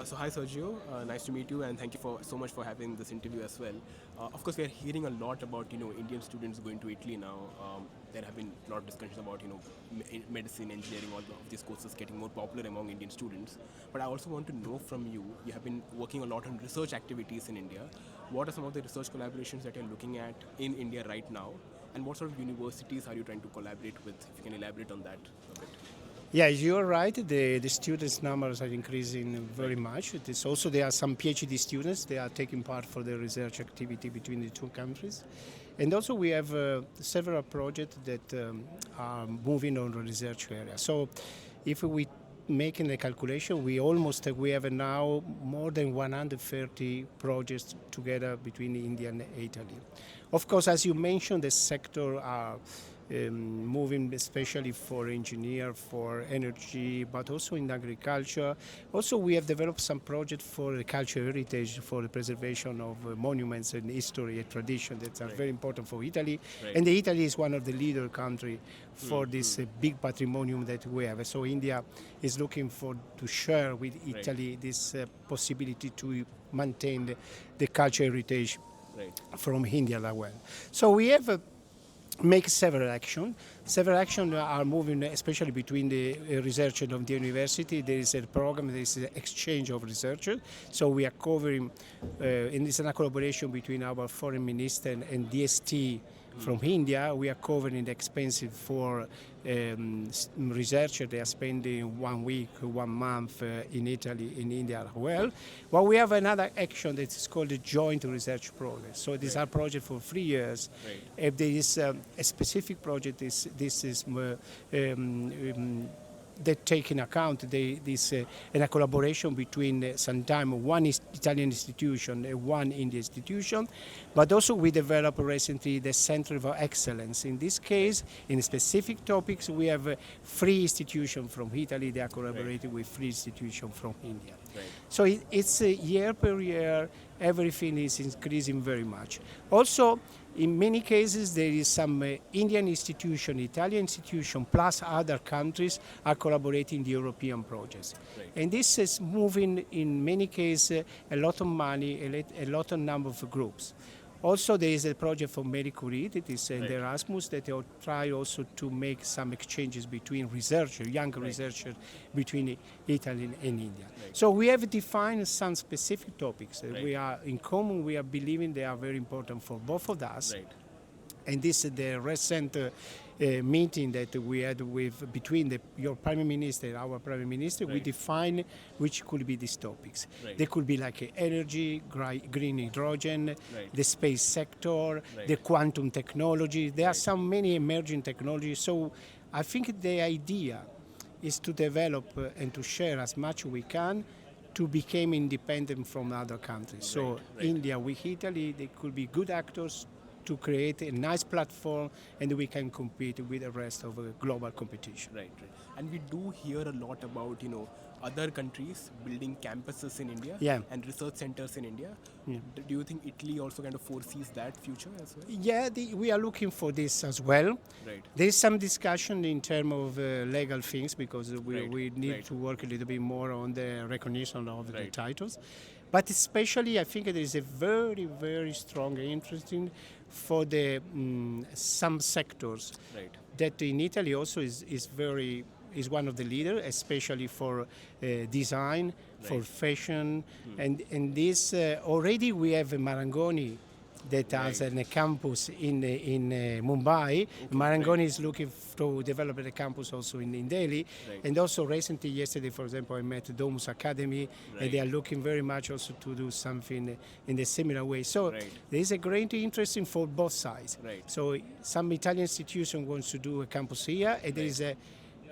So hi Sergio, nice to meet you, and thank you for so much for having this interview as well. Of course, we are hearing a lot about Indian students going to Italy now. There have been a lot of discussions about medicine, engineering, all of these courses getting more popular among Indian students. But I also want to know from you. You have been working a lot on research activities in India. What are some of the research collaborations that you're looking at in India right now, and what sort of universities are you trying to collaborate with? If you can elaborate on that a bit. Yeah, you're right. The students' numbers are increasing very much. It is also there are some PhD students. They are taking part for the research activity between the two countries, and also we have several projects that are moving on the research area. So, if we making the calculation, we have now more than 130 projects together between India and Italy. Of course, as you mentioned, the sector are moving especially for engineer, for energy, but also in agriculture. Also, we have developed some projects for the cultural heritage, for the preservation of monuments and history and tradition that are very important for Italy. Right. And Italy is one of the leader country for this big patrimonium that we have. So India is looking for to share with Italy this possibility to maintain the cultural heritage from India as well. So we have make several actions. Several actions are moving, especially between the researchers of the university. There is a program, there is an exchange of researchers. So we are covering, and it's a collaboration between our foreign minister and DST from India. We are covering the expenses for researchers. They are spending 1 week, 1 month in Italy, in India as well. Well, we have another action that is called the joint research project. So these are projects for 3 years. If there is a specific project, this is that take in account this in a collaboration between sometimes one Italian institution and one Indian institution, but also we developed recently the Center of Excellence. In this case, in specific topics, we have 3 institutions from Italy. They are collaborating with 3 institutions from India. So it's year per year, everything is increasing very much. Also, in many cases, there is some Indian institution, Italian institution, plus other countries are collaborating in the European projects. And this is moving, in many cases, a lot of money, a lot of number of groups. Also, there is a project for Marie Curie, that is the Erasmus, that they try also to make some exchanges between researchers, young researchers, between Italy and India. So we have defined some specific topics that we are in common. We are believing they are very important for both of us. And this is the recent meeting that we had with between your Prime Minister and our Prime Minister. We define which could be these topics. They could be like energy, green hydrogen, the space sector, the quantum technology. There are so many emerging technologies. So I think the idea is to develop and to share as much we can to become independent from other countries. So India with Italy, they could be good actors to create a nice platform, and we can compete with the rest of the global competition. Right. And we do hear a lot about other countries building campuses in India and research centers in India. Do you think Italy also kind of foresees that future as well? Yeah, we are looking for this as well. There is some discussion in terms of legal things, because we need to work a little bit more on the recognition of the titles. But especially, I think there is a very, very strong interest for the some sectors that in Italy also is one of the leaders, especially for design, for fashion, and this already we have Marangoni that has a campus in Mumbai. Marangoni is looking to develop a campus also in Delhi. And also recently, yesterday, for example, I met Domus Academy, and they are looking very much also to do something in a similar way. So there is a great interest for both sides. So some Italian institution wants to do a campus here, and there is a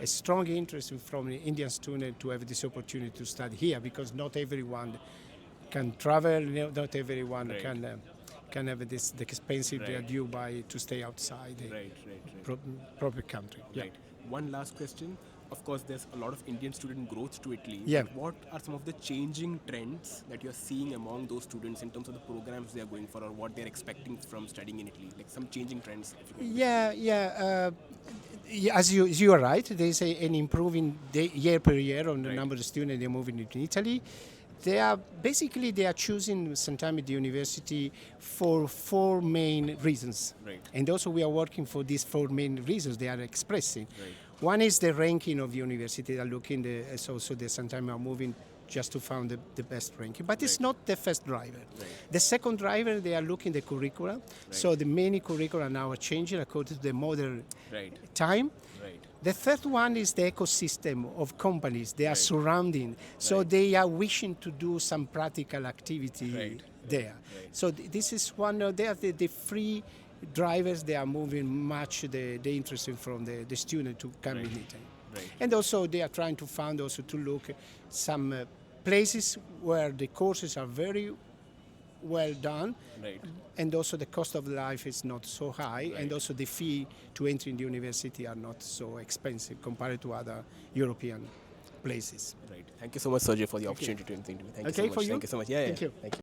strong interest from the Indian student to have this opportunity to study here, because not everyone can travel, not everyone can have the expensive they are due by to stay outside the proper country. One last question. Of course, there's a lot of Indian student growth to Italy. What are some of the changing trends that you're seeing among those students in terms of the programs they are going for, or what they're expecting from studying in Italy? Like some changing trends. As you are right, there is an improving year per year on the number of students they're moving into Italy. They are basically they are choosing sometimes the university for four main reasons, Right. and also we are working for these four main reasons they are expressing. Right. One is the ranking of the university. They are looking as also they sometimes are moving just to find the best ranking, but it's Right. not the first driver. Right. The second driver they are looking the curricula. So the many curricula now are changing according to the modern Right. time. Right. The third one is the ecosystem of companies they are Right. surrounding. So Right. they are wishing to do some practical activity Right. there. Right. So this is one of the free drivers. They are moving much the interest from the student to come in Italy. Right. And also they are trying to find also to look some places where the courses are very well done, Right. and also the cost of life is not so high, Right. and also the fee to enter in the university are not so expensive compared to other European places. Right. Thank you so much, Sergio, for the opportunity to interview. Thank you so Okay, much. for you? Thank you so much. Yeah. Thank you. Thank you.